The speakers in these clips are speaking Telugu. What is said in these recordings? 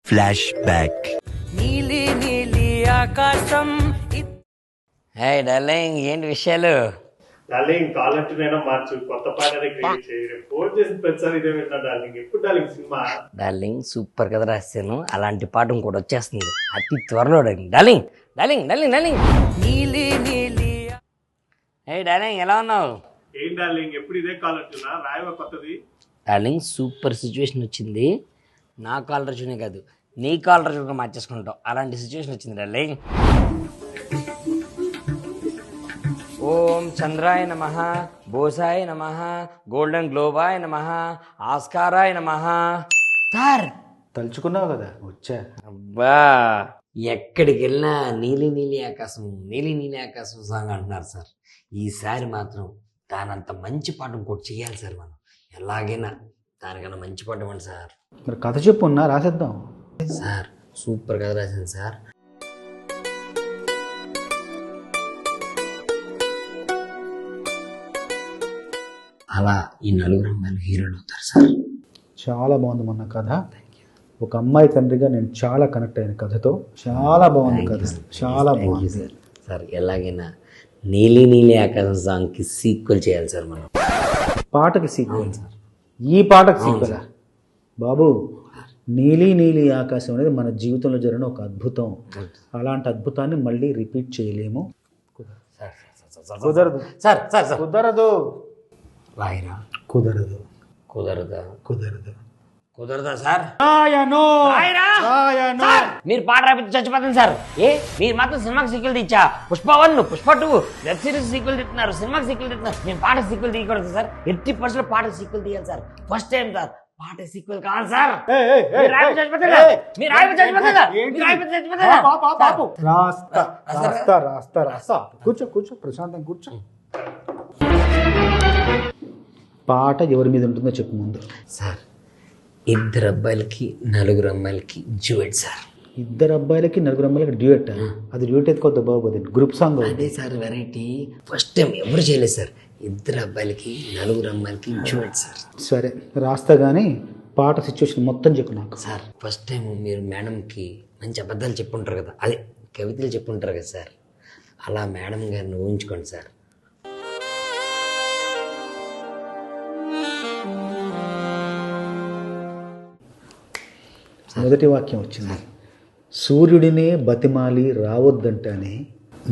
Flash back. నీలి నీలి ఆకాశం. హే డార్లింగ్, ఏంటి విషయాలు? డార్లింగ్ కాలర్ ట్యూన్ మార్చు, కొత్త పాటనే క్రియేట్ చేయి. ఫోన్ చేసిన ప్రతిసారి ఇదే వింటా డార్లింగ్. ఎప్పుడు డార్లింగ్ సినిమా? డార్లింగ్ సూపర్ కథ రాశాను, అలాంటి పాట ఇంకోటి వచ్చేస్తుంది అతి త్వరలో. డార్లింగ్ డార్లింగ్ డార్లింగ్ డార్లింగ్ నీలి నీలి. హే డార్లింగ్, ఎలా ఉన్నావు? ఏం డార్లింగ్ ఎప్పుడు ఇదే కాలర్ ట్యూన్? రాయవా కొత్తది? డార్లింగ్ సూపర్ సిచ్యువేషన్ వచ్చింది. నా కాలర్ చూనే కాదు, నీ కాలర్ చూడగా మార్చేసుకుంటావు, అలాంటి సిచ్యువేషన్ వచ్చింది డార్లింగ్. ఓం చంద్రాయ నమః, బోసాయ నమః, గోల్డెన్ గ్లోబాయ నమః, ఆస్కారాయ నమః. సార్ తలుచుకున్నావు కదా, వచ్చా. అబ్బా, ఎక్కడికి వెళ్ళినా నీలి నీలి ఆకాశం, నీలి నీలి ఆకాశం సాంగ్ అంటున్నారు సార్. ఈసారి మాత్రం దానంత మంచి పాట ఇంకోటి చెయ్యాలి సార్. మనం ఎలాగైనా దానికన్నా మంచి పాట ఇవ్వండి సార్. మరి కథ చెప్పు, ఉన్నా రాసేద్దాం. సార్ సూపర్ కథ రాసింది సార్. అలా ఈ నలుగురు అమ్మాయిలు హీరోలు అవుతారు సార్. చాలా బాగుంది మొన్న కథ. ఒక అమ్మాయి తండ్రిగా నేను చాలా కనెక్ట్ అయిన కథతో. చాలా బాగుంది కథ, చాలా బాగుంది సార్. సార్ ఎలాగైనా నీలి నీలి ఆకాశం సాంగ్కి సీక్వెల్ చేయాలి సార్ మనం. పాటకి సీక్వెల్ సార్, ఈ పాటకి సీక్వెల్. బాబు, నీలి నీలి ఆకాశం అనేది మన జీవితంలో జరిగిన ఒక అద్భుతం. అలాంటి అద్భుతాన్ని మళ్ళీ రిపీట్ చేయలేము. కుదరదు సార్. సార్ సార్ కుదరదు. రాయిరా. కుదరదు. కుదరదా? కుదరదు. కుదరదా సార్? రాయను. మీరు పాట రాపితే చచ్చిపోతుంది సార్. మీరు మాత్రం సినిమాకి సీక్వెల్ తెచ్చా. Pushpa 1, Pushpa 2 web series sequel తిట్టున్నారు, సినిమాకి సీక్వెల్ తిట్టున్నారు. మేము పాట సీక్వెల్ తీయకూడదు సార్. 80% పాట సీక్వెల్ తీయాలి సార్. ఫస్ట్ టైం సార్ పాట సీక్వెల్ కావాలి సార్. రాస్తా. కూర్చో కూర్చో, ప్రశాంతంగా కూర్చో. పాట ఎవరి మీద ఉంటుందో చెప్పు ముందు. సార్ 2 అబ్బాయిలకి 4 అమ్మాయిలకి డ్యూయట్ సార్. 2 అబ్బాయిలకి 4 అమ్మాయిలకి డ్యూయట్. అది డ్యూయట్ ఎత్తుకోద్దు బాబు, అది గ్రూప్ సాంగ్. అదే సార్ వెరైటీ, ఫస్ట్ టైం ఎవరు చేయలేదు సార్. 2 అబ్బాయిలకి 4 అమ్మాయిలకి డ్యూయట్ సార్. సరే రాస్తా, కానీ పాట సిచ్యువేషన్ మొత్తం చెప్పు నాకు. సార్ ఫస్ట్ టైం మీరు మేడంకి మంచి అబద్ధాలు చెప్పుంటారు కదా, అదే కవితలు చెప్పుంటారు కదా సార్. అలా మేడం గారిని ఊహించుకోండి సార్. మొదటి వాక్యం వచ్చింది. సూర్యుడినే బతిమాలి రావద్దంటానే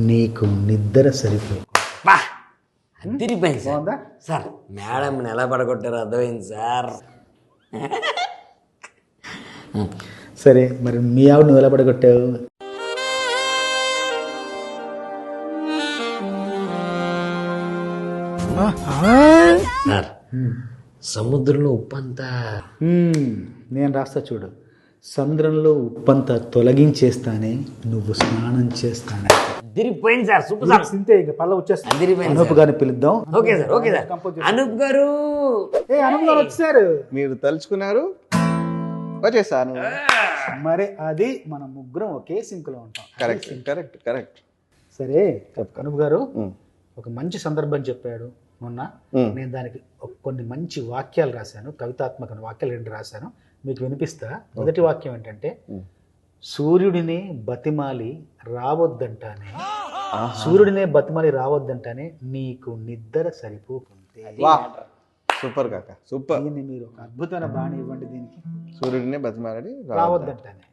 నీకు నిద్ర సరిపో. బా తిరిగిపోయింది సార్. సార్ మేడంని ఎలా పడగొట్టారో అర్థమైంది సార్. సరే, మరి మీ ఆవిడ నువ్వు ఎలా పడగొట్టావు? సార్ సముద్రంలో ఉప్పంతా. నేను రాస్తా చూడు. సముద్రంలో ఉప్పంతా తొలగించేస్తానే నువ్వు స్నానం చేస్తానే. తిరిగిపోయింది సార్. Super sir. సింతే, ఇక పల్ల వచ్చేస్తా. అనూప్ గారిని పిలుద్దాం. Okay sir, okay sir. Anoop గారు. అనూప్ గారు వచ్చారు. మీరు తలుచుకున్నారు, వచ్చేసాను. మరి అది మన ముగ్గురం ఒకే సింక్ లో ఉంటాం. Correct correct correct. సరే అనూప్ గారు ఒక మంచి సందర్భం చెప్పాడు మొన్న. నేను దానికి కొన్ని మంచి వాక్యాలు రాశాను, కవితాత్మక వాక్యాలు 2 రాశాను, మీకు వినిపిస్తా. మొదటి వాక్యం ఏంటంటే, సూర్యుడినే బతిమాలి రావద్దంటానే, సూర్యుడినే బతిమాలి రావద్దంటానే నీకు నిద్ర సరిపోకుంటే. సూపర్ కాక, సూపర్. దీన్ని మీరు ఒక అద్భుతమైన బాణి ఇవ్వండి దీనికి. సూర్యుడినే బతిమాలి రావద్దంటానే.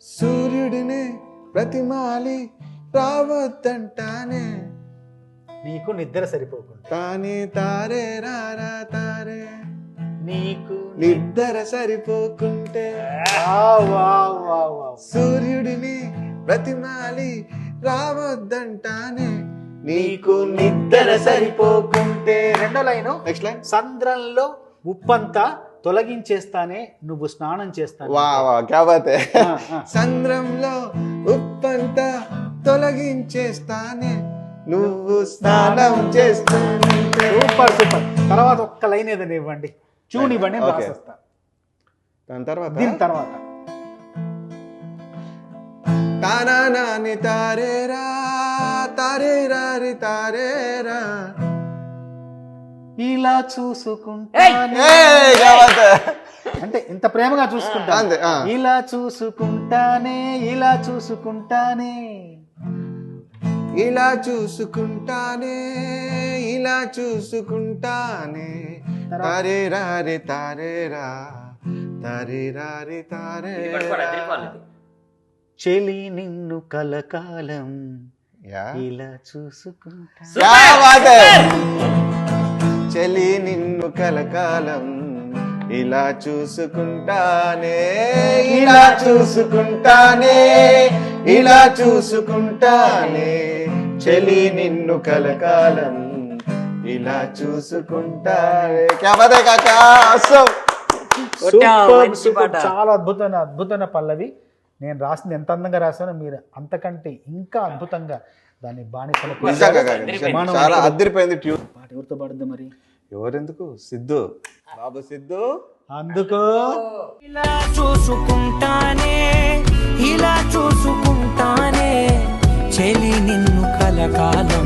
సూర్యుడినే బ్రతిమాలి రావద్దంటానే నీకు నిద్ర సరిపోకుంటే. తానే తారే రారా తారే నీకు నిద్ర సరిపోకుంటే. సూర్యుడిని బ్రతిమాలి రావద్దంటానే నీకు నిద్ర సరిపోకుంటే. రెండో లైను. Next line. సంద్రంలో ఉప్పంతా తొలగించేస్తానే నువ్వు స్నానం చేస్తాను. వా వా, క్యా బాత్ హై. సంద్రంలో ఉప్పంతా తొలగించేస్తానే నువ్వు స్నానం చేస్తుంటే. Super super. తర్వాత ఒక్క లైన్ ఏదైనా ఇవ్వండి, చూని ఇవ్వండి, రాసేస్తా. దాని తర్వాత దీని తర్వాత తానా నాని తారేరా తారే రారి తారేరా ఇలా చూసుకుంటా అంటే ఇంత ప్రేమగా చూసుకుంటా అంతే, ఆ. ఇలా చూసుకుంటానే ఇలా చూసుకుంటానే ఇలా చూసుకుంటానే ఇలా చూసుకుంటానే తారే రారే తారే రా తారే రారే తారే చెలి నిన్ను కలకాలం యా ఇలా చూసుకుంటా क्या बात है చలి నిన్ను కలకాలం ఇలా చూసుకుంటానే ఇలా చూసుకుంటానే ఇలా చూసుకుంటానే చలి నిన్ను కలకాలం ఇలా చూసుకుంటానే क्या बात है काका awesome సూపర్ చాలా అద్భుతమైన పల్లవి. నేను రాసింది ఎంత అందంగా రాసానో మీరు అంతకంటే ఇంకా అద్భుతంగా దాన్ని బాణిసలకు నిజంగా కాదు, నిజంగా చాలా అదిరిపోయింది ట్యూన్. పాట ఎవరితో పాడుద్ది మరి? ఎవరెందుకు సిద్ధు బాబు సిద్ధు అందుకో ఇలా చూసుకుంటానే ఇలా చూసుకుంటానే చెలి నిన్ను కలకాలం